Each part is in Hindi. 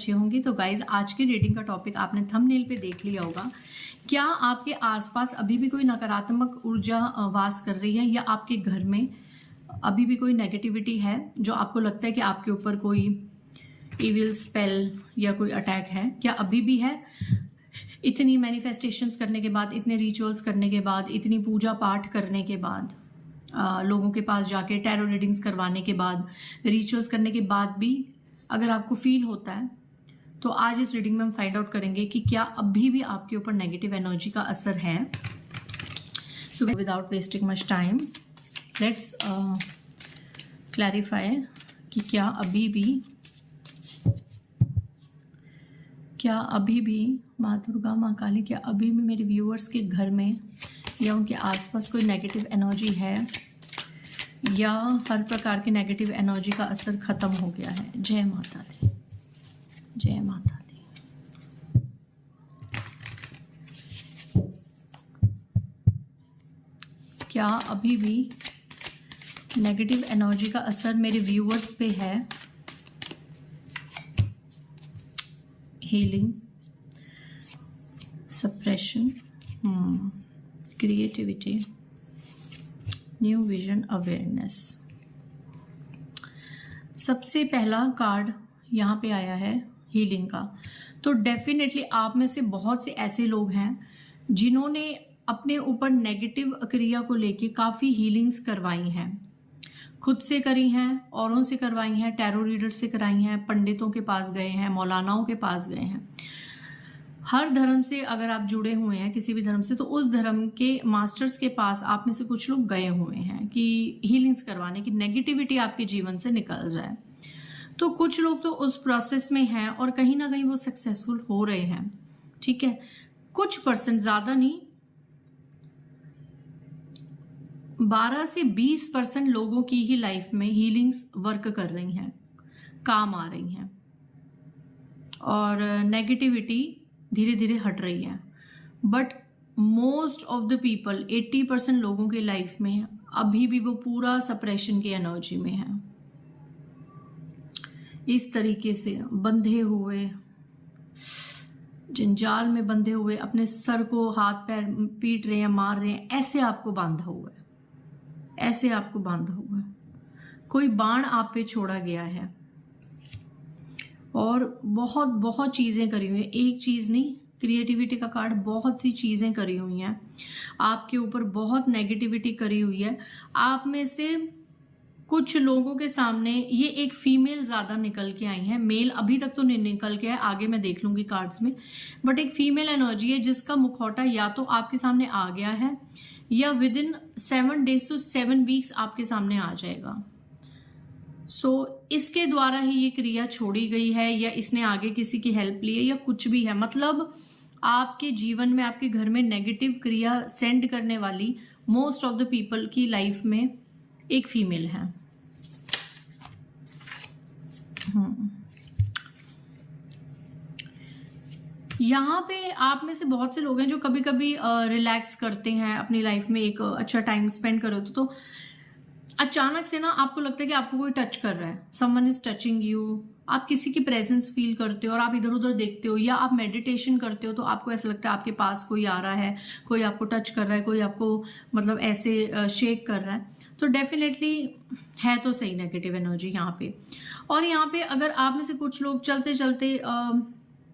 अच्छे होंगे। तो गाइज आज की रीडिंग का टॉपिक आपने थंबनेल पे देख लिया होगा। क्या आपके आसपास अभी भी कोई नकारात्मक ऊर्जा वास कर रही है, या आपके घर में अभी भी कोई नेगेटिविटी है जो आपको लगता है कि आपके ऊपर कोई इविल स्पेल या कोई अटैक है? क्या अभी भी है? इतनी मैनिफेस्टेशंस करने के बाद, इतने रिचुअल्स करने के बाद, इतनी पूजा पाठ करने के बाद, लोगों के पास जाके टैरो रीडिंग्स करवाने के बाद, रिचुअल्स करने के बाद भी अगर आपको फील होता है, तो आज इस रीडिंग में हम फाइंड आउट करेंगे कि क्या अभी भी आपके ऊपर नेगेटिव एनर्जी का असर है। So without wasting much time let's clarify कि क्या अभी भी माँ दुर्गा, माँ काली, क्या अभी भी मेरे व्यूअर्स के घर में या उनके आसपास कोई नेगेटिव एनर्जी है, या हर प्रकार की नेगेटिव एनर्जी का असर खत्म हो गया है? जय माता दी, जय माता दी। क्या अभी भी नेगेटिव एनर्जी का असर मेरे व्यूअर्स पे है? Healing, suppression, creativity, new vision, awareness. सबसे पहला कार्ड यहाँ पे आया है हीलिंग का। तो डेफिनेटली आप में से बहुत से ऐसे लोग हैं जिन्होंने अपने ऊपर नेगेटिव क्रिया को लेके काफ़ी हीलिंग्स करवाई हैं। खुद से करी हैं, औरों से करवाई हैं, टैरो रीडर से कराई हैं, पंडितों के पास गए हैं, मौलानाओं के पास गए हैं। हर धर्म से अगर आप जुड़े हुए हैं, किसी भी धर्म से, तो उस धर्म के मास्टर्स के पास आप में से कुछ लोग गए हुए हैं कि हीलिंग्स करवाने की, नेगेटिविटी आपके जीवन से निकल जाए। तो कुछ लोग तो उस प्रोसेस में हैं और कहीं ना कहीं वो सक्सेसफुल हो रहे हैं, ठीक है। कुछ परसेंट, ज़्यादा नहीं, 12 से 20% लोगों की ही लाइफ में हीलिंग्स वर्क कर रही हैं, काम आ रही हैं, और नेगेटिविटी धीरे धीरे हट रही है। But most of the people, 80% लोगों के लाइफ में अभी भी वो पूरा सप्रेशन की एनर्जी में है। इस तरीके से बंधे हुए, जंजाल में बंधे हुए, अपने सर को हाथ पैर पीट रहे हैं, मार रहे हैं, ऐसे आपको बांधा हुआ है, ऐसे आपको बांधा हुआ है। कोई बाण आप पे छोड़ा गया है और बहुत बहुत चीजें करी हुई है। एक चीज नहीं, क्रिएटिविटी का कार्ड, बहुत सी चीजें करी हुई हैं आपके ऊपर, बहुत नेगेटिविटी करी हुई है। आप में से कुछ लोगों के सामने ये एक फीमेल ज्यादा निकल के आई है, मेल अभी तक तो नहीं निकल के है, आगे मैं देख लूंगी कार्ड्स में। बट एक फीमेल एनर्जी है जिसका मुखौटा या तो आपके सामने आ गया है, या with in 7 days to 7 weeks आपके सामने आ जाएगा। सो इसके द्वारा ही ये क्रिया छोड़ी गई है, या इसने आगे किसी की हेल्प ली है, या कुछ भी है। मतलब आपके जीवन में, आपके घर में नेगेटिव क्रिया सेंड करने वाली मोस्ट ऑफ द पीपल की लाइफ में एक फीमेल है। यहाँ पे आप में से बहुत से लोग हैं जो कभी कभी रिलैक्स करते हैं अपनी लाइफ में, एक अच्छा टाइम स्पेंड करो तो अचानक से ना आपको लगता है कि आपको कोई टच कर रहा है, समवन इज टचिंग यू। आप किसी की प्रेजेंस फील करते हो और आप इधर उधर देखते हो, या आप मेडिटेशन करते हो तो आपको ऐसा लगता है आपके पास कोई आ रहा है, कोई आपको टच कर रहा है, कोई आपको मतलब ऐसे शेक कर रहा है। तो डेफिनेटली है तो सही नेगेटिव एनर्जी यहाँ पे। और यहाँ पे अगर आप में से कुछ लोग चलते चलते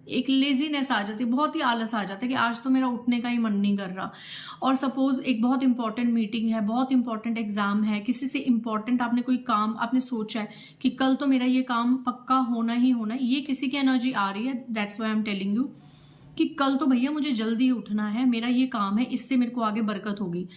एक लेजीनेस आ जाती है, बहुत ही आलस आ जाता है कि आज तो मेरा उठने का ही मन नहीं कर रहा। और सपोज एक बहुत इंपॉर्टेंट मीटिंग है, बहुत इंपॉर्टेंट एग्जाम है, किसी से इंपॉर्टेंट आपने कोई काम आपने सोचा है कि कल तो मेरा ये काम पक्का होना ही होना है, ये किसी की एनर्जी आ रही है। That's why I am telling you कि कल तो भैया मुझे जल्दी उठना है, मेरा ये काम है, इससे मेरे को आगे बरकत होगी।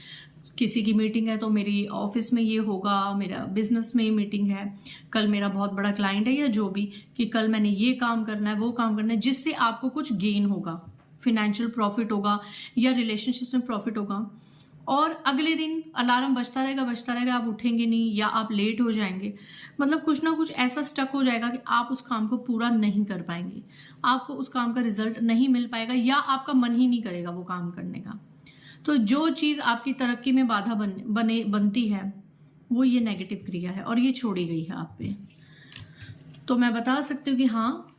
किसी की मीटिंग है तो मेरी ऑफिस में ये होगा, मेरा बिजनेस में मीटिंग है, कल मेरा बहुत बड़ा क्लाइंट है, या जो भी, कि कल मैंने ये काम करना है, वो काम करना है, जिससे आपको कुछ गेन होगा, फिनेंशियल प्रॉफिट होगा, या रिलेशनशिप्स में प्रॉफिट होगा। और अगले दिन अलार्म बजता रहेगा, आप उठेंगे नहीं, या आप लेट हो जाएंगे। मतलब कुछ ना कुछ ऐसा स्टक हो जाएगा कि आप उस काम को पूरा नहीं कर पाएंगे, आपको उस काम का रिजल्ट नहीं मिल पाएगा, या आपका मन ही नहीं करेगा वो काम करने का। तो जो चीज आपकी तरक्की में बाधा बनती है वो ये नेगेटिव क्रिया है, और ये छोड़ी गई है आप पे। तो मैं बता सकती हूँ कि हाँ,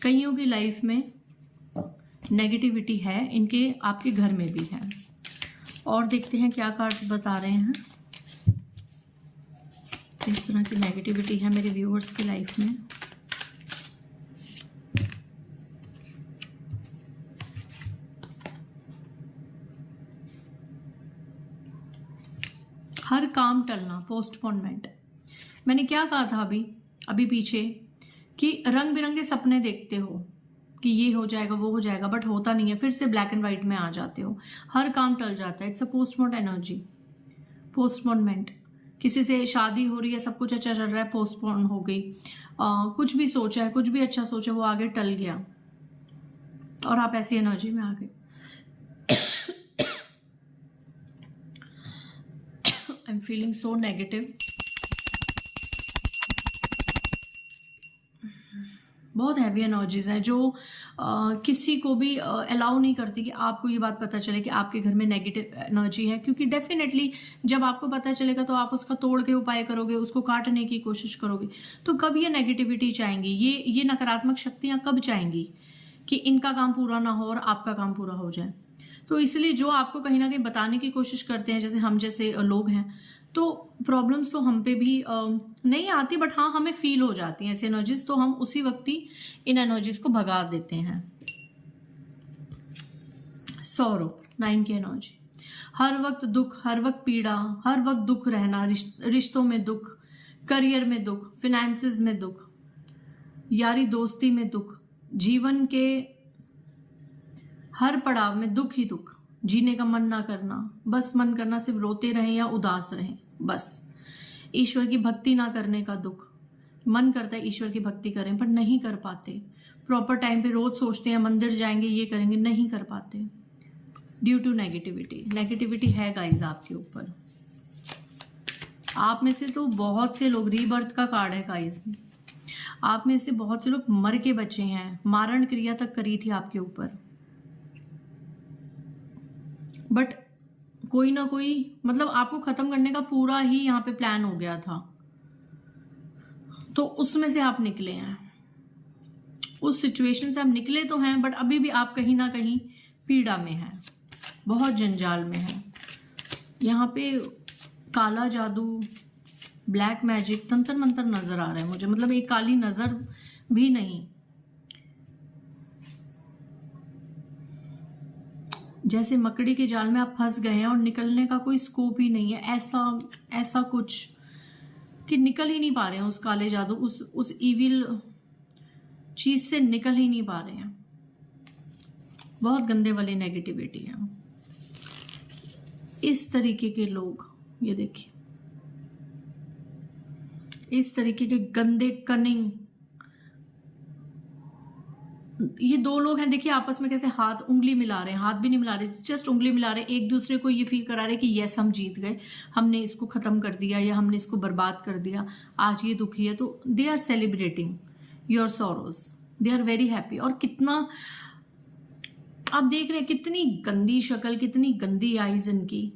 कईयों की लाइफ में नेगेटिविटी है, इनके आपके घर में भी है। और देखते हैं क्या कार्ड्स बता रहे हैं। इस तरह की नेगेटिविटी है मेरे व्यूअर्स की लाइफ में। हर काम टलना, पोस्टपोनमेंट। मैंने क्या कहा था अभी पीछे कि रंग बिरंगे सपने देखते हो कि ये हो जाएगा वो हो जाएगा, बट होता नहीं है, फिर से ब्लैक एंड व्हाइट में आ जाते हो, हर काम टल जाता है। It's a postpone energy, postponement. किसी से शादी हो रही है, सब कुछ अच्छा चल रहा है, पोस्टपोन हो गई। कुछ भी सोचा है, कुछ भी अच्छा सोचा, वो आगे टल गया और आप ऐसी एनर्जी में आ गए। I am feeling so negative. बहुत हैवी एनर्जीज हैं जो किसी को भी अलाउ नहीं करती कि आपको ये बात पता चले कि आपके घर में नेगेटिव एनर्जी है, क्योंकि डेफिनेटली जब आपको पता चलेगा तो आप उसका तोड़ के उपाय करोगे, उसको काटने की कोशिश करोगे। तो कब ये नेगेटिविटी चाहेंगी, ये नकारात्मक शक्तियां कब चाहेंगी कि इनका काम पूरा ना हो और आपका काम पूरा हो जाए। तो इसलिए जो आपको कहीं ना कहीं बताने की कोशिश करते हैं, जैसे हम जैसे लोग हैं, तो प्रॉब्लम्स तो हम पे भी नहीं आती, बट हाँ हमें फील हो जाती हैं ऐसी एनर्जीज, तो हम उसी वक्त ही इन एनर्जीज को भगा देते हैं। सौरो 9 की एनर्जी, हर वक्त दुख, हर वक्त पीड़ा, हर वक्त दुख रहना, रिश्तों में दुख, करियर में दुख, फिनेंसेस में दुख, यारी दोस्ती में दुख, जीवन के हर पड़ाव में दुख ही दुख, जीने का मन ना करना, बस मन करना सिर्फ रोते रहें या उदास रहें बस, ईश्वर की भक्ति ना करने का दुख, मन करता है ईश्वर की भक्ति करें पर नहीं कर पाते, प्रॉपर टाइम पे रोज सोचते हैं मंदिर जाएंगे ये करेंगे, नहीं कर पाते ड्यू टू नेगेटिविटी। नेगेटिविटी है गाइज आपके ऊपर। आप में से तो बहुत से लोग, रीबर्थ का कार्ड है गाइज, आप में से बहुत से लोग मर के बचे हैं, मारण क्रिया तक करी थी आपके ऊपर, बट कोई ना कोई मतलब आपको खत्म करने का पूरा ही यहाँ पे प्लान हो गया था, तो उसमें से आप निकले हैं, उस सिचुएशन से आप निकले तो हैं, बट अभी भी आप कहीं ना कहीं पीड़ा में हैं, बहुत जंजाल में हैं। यहाँ पे काला जादू, ब्लैक मैजिक, तंत्र मंत्र नजर आ रहा है मुझे, मतलब एक काली नजर भी नहीं, जैसे मकड़ी के जाल में आप फंस गए हैं और निकलने का कोई स्कोप ही नहीं है, ऐसा कुछ कि निकल ही नहीं पा रहे हैं उस काले जादू, उस इविल चीज से निकल ही नहीं पा रहे हैं। बहुत गंदे वाली नेगेटिविटी है। इस तरीके के लोग, ये देखिए, इस तरीके के गंदे कनिंग, ये दो लोग हैं, देखिए आपस में कैसे हाथ उंगली मिला रहे हैं, हाथ भी नहीं मिला रहे, जस्ट उंगली मिला रहे हैं, एक दूसरे को ये फील करा रहे हैं कि यस हम जीत गए, हमने इसको खत्म कर दिया या हमने इसको बर्बाद कर दिया, आज ये दुखी है, तो they are celebrating your sorrows, they are very happy. और कितना आप देख रहे हैं, कितनी गंदी शक्ल, कितनी गंदी आईज इनकी,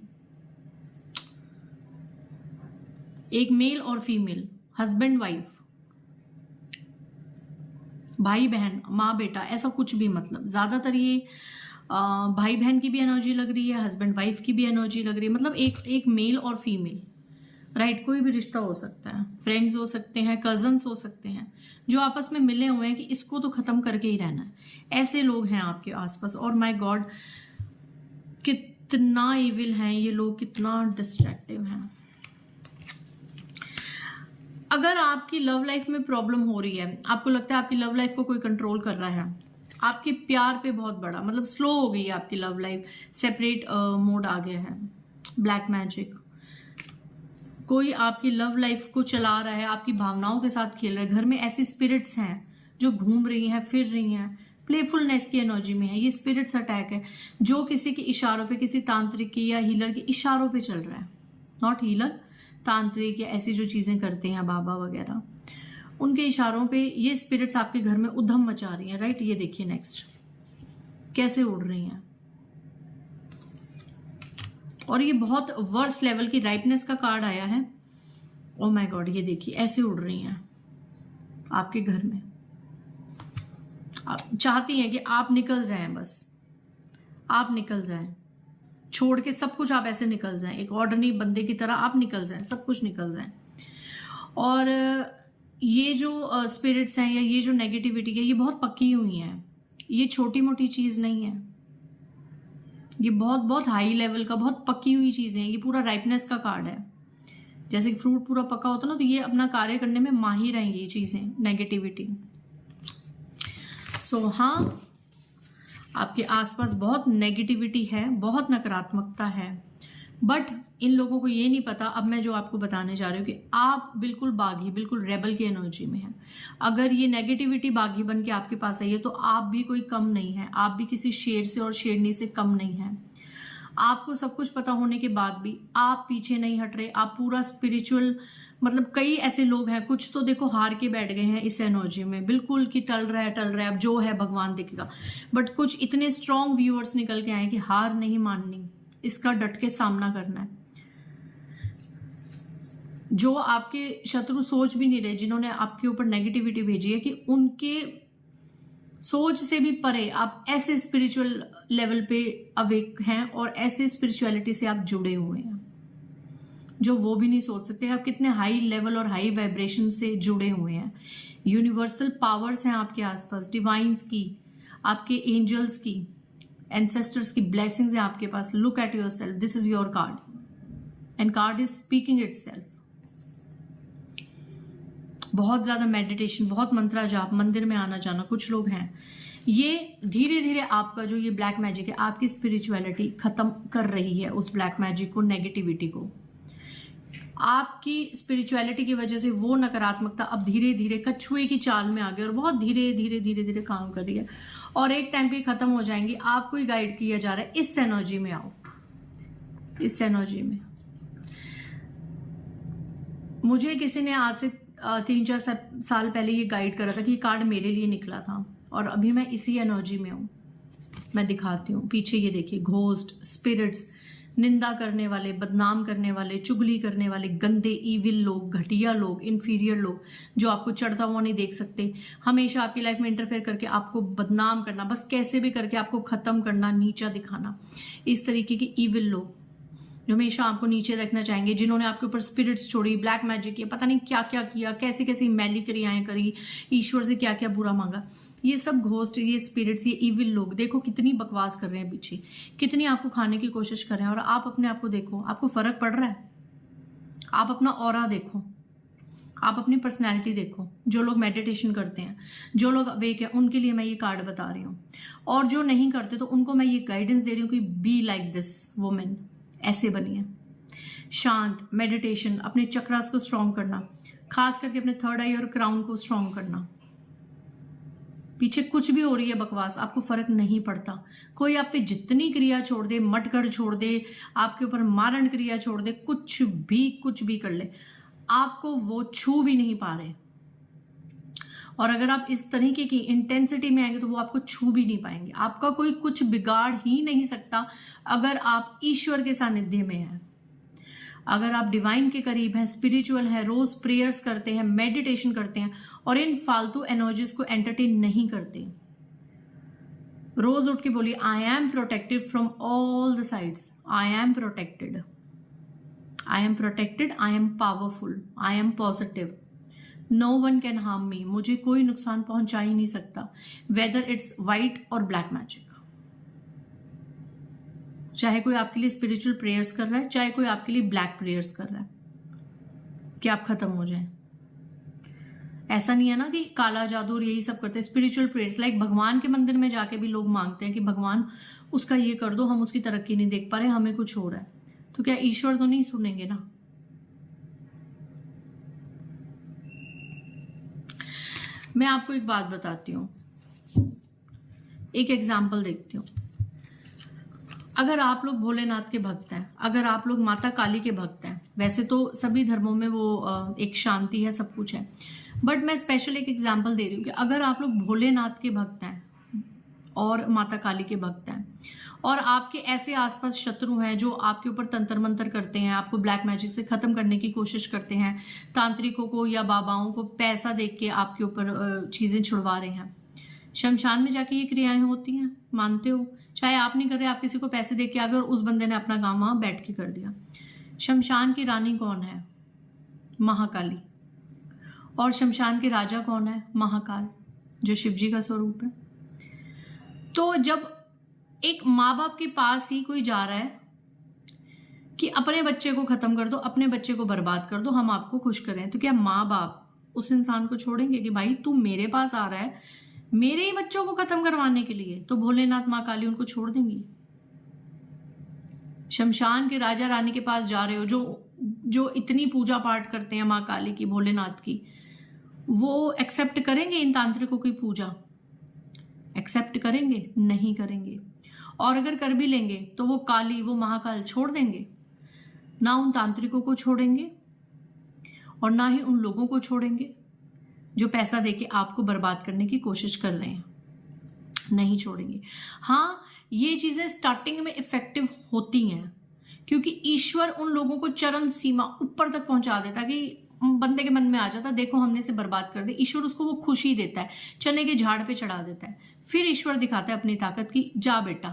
एक मेल और फीमेल, हस्बैंड वाइफ, भाई बहन, माँ बेटा, ऐसा कुछ भी, मतलब ज्यादातर ये भाई बहन की भी एनर्जी लग रही है, हस्बैंड वाइफ की भी एनर्जी लग रही है, मतलब एक मेल और फीमेल, राइट। कोई भी रिश्ता हो सकता है, फ्रेंड्स हो सकते हैं, कजन्स हो सकते हैं, जो आपस में मिले हुए हैं कि इसको तो खत्म करके ही रहना है, ऐसे लोग हैं आपके आसपास। और माय गॉड, कितना इविल हैं ये लोग, कितना डिस्ट्रैक्टिव हैं। अगर आपकी लव लाइफ में प्रॉब्लम हो रही है, आपको लगता है आपकी लव लाइफ को कोई कंट्रोल कर रहा है, आपके प्यार पे बहुत बड़ा, मतलब स्लो हो गई है आपकी लव लाइफ, सेपरेट मोड आ गया है, ब्लैक मैजिक, कोई आपकी लव लाइफ को चला रहा है, आपकी भावनाओं के साथ खेल रहा है, घर में ऐसी स्पिरिट्स हैं जो घूम रही हैं, फिर रही हैं, प्लेफुलनेस की एनर्जी में है, ये स्पिरिट्स अटैक है, जो किसी के इशारों पे, किसी तांत्रिक के या हीलर के इशारों पे चल रहा है, नॉट हीलर, तांत्रिक या ऐसी जो चीजें करते हैं बाबा वगैरह, उनके इशारों पे ये स्पिरिट्स आपके घर में उधम मचा रही हैं, राइट। ये देखिए नेक्स्ट कैसे उड़ रही हैं, और ये बहुत वर्स्ट लेवल की राइटनेस का कार्ड आया है। ओ माय गॉड, ये देखिए ऐसे उड़ रही हैं आपके घर में, आप चाहती हैं कि आप निकल जाएं, बस आप निकल जाएं, छोड़ के सब कुछ आप ऐसे निकल जाएं, एक ऑर्डिनरी बंदे की तरह आप निकल जाएं, सब कुछ निकल जाएं। और ये जो स्पिरिट्स हैं या ये जो नेगेटिविटी है, ये बहुत पक्की हुई हैं, ये छोटी मोटी चीज़ नहीं है, ये बहुत बहुत हाई लेवल का, बहुत पक्की हुई चीज़ें हैं। ये पूरा राइपनेस का कार्ड है, जैसे फ्रूट पूरा पका होता है ना, तो ये अपना कार्य करने में माहिर हैं ये चीज़ें, नेगेटिविटी। सो हाँ, आपके आसपास बहुत नेगेटिविटी है, बहुत नकारात्मकता है, बट इन लोगों को ये नहीं पता, अब मैं जो आपको बताने जा रही हूँ, कि आप बिल्कुल बागी, बिल्कुल रेबल की एनर्जी में हैं। अगर ये नेगेटिविटी बागी बन के आपके पास आई है, तो आप भी कोई कम नहीं है, आप भी किसी शेर से और शेरनी से कम नहीं है। आपको सब कुछ पता होने के बाद भी आप पीछे नहीं हट रहे, आप पूरा स्पिरिचुअल, मतलब कई ऐसे लोग हैं, कुछ तो देखो हार के बैठ गए हैं इस एनर्जी में, बिल्कुल कि टल रहा है, अब जो है भगवान देखेगा। बट कुछ इतने स्ट्रॉन्ग व्यूअर्स निकल के आए कि हार नहीं माननी, इसका डट के सामना करना है। जो आपके शत्रु सोच भी नहीं रहे, जिन्होंने आपके ऊपर नेगेटिविटी भेजी है, कि उनके सोच से भी परे आप ऐसे स्पिरिचुअल लेवल पे अवेक हैं और ऐसे स्पिरिचुअलिटी से आप जुड़े हुए हैं जो वो भी नहीं सोच सकते। आप कितने हाई लेवल और हाई वाइब्रेशन से जुड़े हुए हैं। यूनिवर्सल पावर्स हैं आपके आसपास, डिवाइन्स की, आपके एंजल्स की, एंसेस्टर्स की ब्लेसिंग्स हैं आपके पास। Look at yourself, this is your card and card is speaking itself. बहुत ज्यादा मेडिटेशन, बहुत मंत्रा जाप, मंदिर में आना जाना कुछ लोग हैं। ये धीरे धीरे आपका जो ये ब्लैक मैजिक है, आपकी स्पिरिचुअलिटी खत्म कर रही है, उस ब्लैक मैजिक को, नेगेटिविटी को। आपकी स्पिरिचुअलिटी की वजह से वो नकारात्मकता अब धीरे धीरे कछुए की चाल में आ गई और बहुत धीरे धीरे धीरे धीरे काम कर रही है, और एक टाइम पे खत्म हो जाएंगी। आपको ही गाइड किया जा रहा है, इस एनर्जी में आओ, इस एनर्जी में। मुझे किसी ने आज से 3-4 साल पहले ये गाइड करा था कि ये कार्ड मेरे लिए निकला था, और अभी मैं इसी एनर्जी में हूं। मैं दिखाती हूँ पीछे, ये देखिए, घोस्ट, स्पिरिट्स, निंदा करने वाले, बदनाम करने वाले, चुगली करने वाले, गंदे ईविल लोग, घटिया लोग, इन्फीरियर लोग, जो आपको चढ़ता हुआ नहीं देख सकते, हमेशा आपकी लाइफ में इंटरफेयर करके आपको बदनाम करना, बस कैसे भी करके आपको खत्म करना, नीचा दिखाना, इस तरीके के ईविल लोग जो हमेशा आपको नीचे देखना चाहेंगे, जिन्होंने आपके ऊपर स्पिरिट्स छोड़ी, ब्लैक मैजिक किया, पता नहीं क्या क्या किया, कैसी कैसी मैली क्रियाएं करी, ईश्वर से क्या क्या बुरा मांगा। ये सब घोस्ट, ये स्पिरिट्स, ये इविल लोग, देखो कितनी बकवास कर रहे हैं पीछे, कितनी आपको खाने की कोशिश कर रहे हैं। और आप अपने आप को देखो, आपको फर्क पड़ रहा है? आप अपना ऑरा देखो, आप अपनी पर्सनैलिटी देखो। जो लोग मेडिटेशन करते हैं, जो लोग अवेक है, उनके लिए मैं ये कार्ड बता रही हूँ, और जो नहीं करते तो उनको मैं ये गाइडेंस दे रही हूँ कि बी लाइक दिस वुमेन, ऐसे बनिए, शांत, मेडिटेशन, अपने चक्रास को स्ट्रॉन्ग करना, खास करके अपने थर्ड आई और क्राउन को स्ट्रॉन्ग करना। पीछे कुछ भी हो रही है बकवास, आपको फर्क नहीं पड़ता। कोई आप पे जितनी क्रिया छोड़ दे, मटकर छोड़ दे, आपके ऊपर मारण क्रिया छोड़ दे, कुछ भी कर ले, आपको वो छू भी नहीं पा रहे। और अगर आप इस तरीके की इंटेंसिटी में आएंगे तो वो आपको छू भी नहीं पाएंगे। आपका कोई कुछ बिगाड़ ही नहीं सकता अगर आप ईश्वर के सानिध्य में हैं, अगर आप डिवाइन के करीब हैं, स्पिरिचुअल हैं, रोज प्रेयर्स करते हैं, मेडिटेशन करते हैं, और इन फालतू एनर्जीज को एंटरटेन नहीं करते। रोज उठ के बोलिए, I am protected from all the sides, I am protected, I am protected, I am powerful, I am positive, no one can harm me, मुझे कोई नुकसान पहुंचा ही नहीं सकता, वेदर इट्स व्हाइट और ब्लैक मैजिक। चाहे कोई आपके लिए स्पिरिचुअल प्रेयर्स कर रहा है, चाहे कोई आपके लिए ब्लैक प्रेयर्स कर रहा है, कि आप खत्म हो जाएं। ऐसा नहीं है ना कि काला जादू और यही सब करते हैं। स्पिरिचुअल प्रेयर्स, लाइक भगवान के मंदिर में जाके भी लोग मांगते हैं कि भगवान उसका ये कर दो, हम उसकी तरक्की नहीं देख पा रहे, हमें कुछ हो रहा है। तो क्या ईश्वर तो नहीं सुनेंगे ना? मैं आपको एक बात बताती हूँ, एक एग्जाम्पल देखती हूँ। अगर आप लोग भोलेनाथ के भक्त हैं, अगर आप लोग माता काली के भक्त हैं, वैसे तो सभी धर्मों में वो एक शांति है, सब कुछ है, बट मैं स्पेशल एक एग्जांपल दे रही हूँ कि अगर आप लोग भोलेनाथ के भक्त हैं और माता काली के भक्त हैं, और आपके ऐसे आसपास शत्रु हैं जो आपके ऊपर तंत्र मंत्र करते हैं, आपको ब्लैक मैजिक से खत्म करने की कोशिश करते हैं, तांत्रिकों को या बाबाओं को पैसा देके आपके ऊपर चीजें छुड़वा रहे हैं, शमशान में जाके ये क्रियाएं होती हैं, मानते हो? चाहे आप नहीं कर रहे, आप किसी को पैसे दे के आ गए और उस बंदे ने अपना काम वहां बैठ के कर दिया। शमशान की रानी कौन है? महाकाली। और शमशान के राजा कौन है? महाकाल, जो शिव जी का स्वरूप है। तो जब एक माँ बाप के पास ही कोई जा रहा है कि अपने बच्चे को खत्म कर दो, अपने बच्चे को बर्बाद कर दो, हम आपको खुश करें, तो क्या माँ बाप उस इंसान को छोड़ेंगे कि भाई तू मेरे पास आ रहा है मेरे ही बच्चों को खत्म करवाने के लिए? तो भोलेनाथ माँ काली उनको छोड़ देंगी? शमशान के राजा रानी के पास जा रहे हो, जो इतनी पूजा पाठ करते हैं माँ काली की, भोलेनाथ की, वो एक्सेप्ट करेंगे इन तांत्रिकों की पूजा? एक्सेप्ट करेंगे? नहीं करेंगे। और अगर कर भी लेंगे तो वो काली, वो महाकाल छोड़ देंगे? ना उन तांत्रिकों को छोड़ेंगे और ना ही उन लोगों को छोड़ेंगे जो पैसा देके आपको बर्बाद करने की कोशिश कर रहे हैं। नहीं छोड़ेंगे। हाँ, ये चीजें स्टार्टिंग में इफेक्टिव होती हैं क्योंकि ईश्वर उन लोगों को चरम सीमा ऊपर तक पहुंचा देता कि बंदे के मन में आ जाता, देखो हमने से बर्बाद कर दे। ईश्वर उसको वो खुशी देता है, चने के झाड़ पे चढ़ा देता है। फिर ईश्वर दिखाता है अपनी ताकत की, जा बेटा,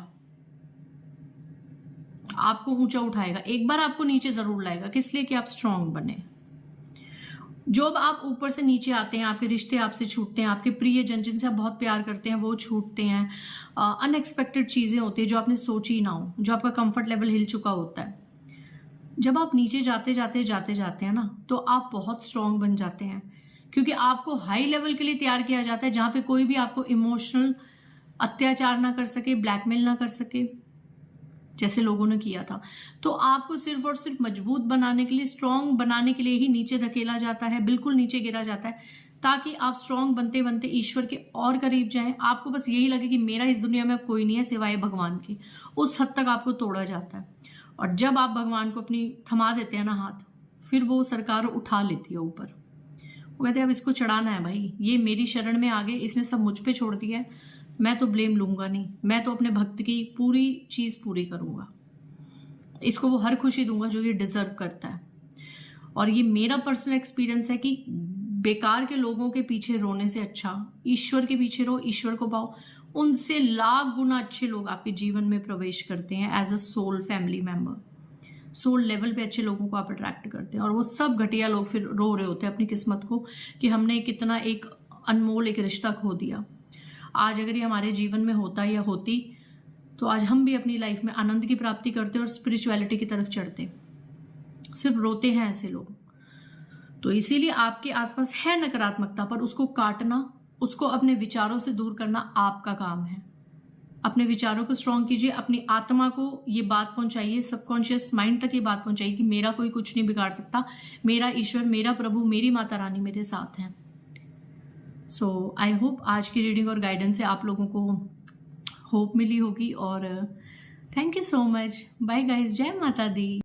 आपको ऊंचा उठाएगा, एक बार आपको नीचे जरूर लाएगा। किस लिए? कि आप स्ट्रांग बने। जब आप ऊपर से नीचे आते हैं, आपके रिश्ते आपसे छूटते हैं, आपके प्रियजन जिनसे आप बहुत प्यार करते हैं वो छूटते हैं, अनएक्सपेक्टेड चीजें होती है जो आपने सोची ना हो, जो आपका कंफर्ट लेवल हिल चुका होता है। जब आप नीचे जाते जाते हैं ना, तो आप बहुत स्ट्रांग बन जाते हैं क्योंकि आपको हाई लेवल के लिए तैयार किया जाता है जहां पे कोई भी आपको इमोशनल अत्याचार ना कर सके, ब्लैकमेल ना कर सके, जैसे लोगों ने किया था। तो आपको सिर्फ और सिर्फ मजबूत बनाने के लिए, स्ट्रांग बनाने के लिए ही नीचे धकेला जाता है, बिल्कुल नीचे गिरा जाता है, ताकि आप स्ट्रांग बनते बनते ईश्वर के और करीब जाएं। आपको बस यही लगे कि मेरा इस दुनिया में अब कोई नहीं है सिवाय भगवान के। उस हद तक आपको तोड़ा जाता है। और जब आप भगवान को अपनी थमा देते हैं ना हाथ, फिर वो सरकार उठा लेती है ऊपर। वो कहते हैं अब इसको चढ़ाना है भाई, ये मेरी शरण में आ गए, इसने सब मुझ पे छोड़ दिया है, मैं तो ब्लेम लूंगा नहीं, मैं तो अपने भक्त की पूरी चीज पूरी करूंगा, इसको वो हर खुशी दूंगा जो ये डिजर्व करता है। और ये मेरा पर्सनल एक्सपीरियंस है कि बेकार के लोगों के पीछे रोने से अच्छा ईश्वर के पीछे रो, ईश्वर को पाओ। उनसे लाख गुना अच्छे लोग आपके जीवन में प्रवेश करते हैं as a soul family member. Soul level पे अच्छे लोगों को आप अट्रैक्ट करते हैं और वो सब घटिया लोग फिर रो रहे होते हैं अपनी किस्मत को कि हमने कितना एक अनमोल एक रिश्ता खो दिया। आज अगर ये हमारे जीवन में होता या होती तो आज हम भी अपनी लाइफ में आनंद की प्राप्ति करते और स्पिरिचुअलिटी की तरफ चढ़ते। सिर्फ रोते हैं ऐसे लोग। तो इसीलिए आपके आसपास है नकारात्मकता, पर उसको काटना, उसको अपने विचारों से दूर करना आपका काम है। अपने विचारों को स्ट्रांग कीजिए, अपनी आत्मा को ये बात पहुंचाइए, सबकॉन्शियस माइंड तक ये बात पहुंचाइए कि मेरा कोई कुछ नहीं बिगाड़ सकता, मेरा ईश्वर, मेरा प्रभु, मेरी माता रानी मेरे साथ हैं। सो आई होप आज की रीडिंग और गाइडेंस से आप लोगों को होप मिली होगी और thank you so much. Bye guys, जय माता दी।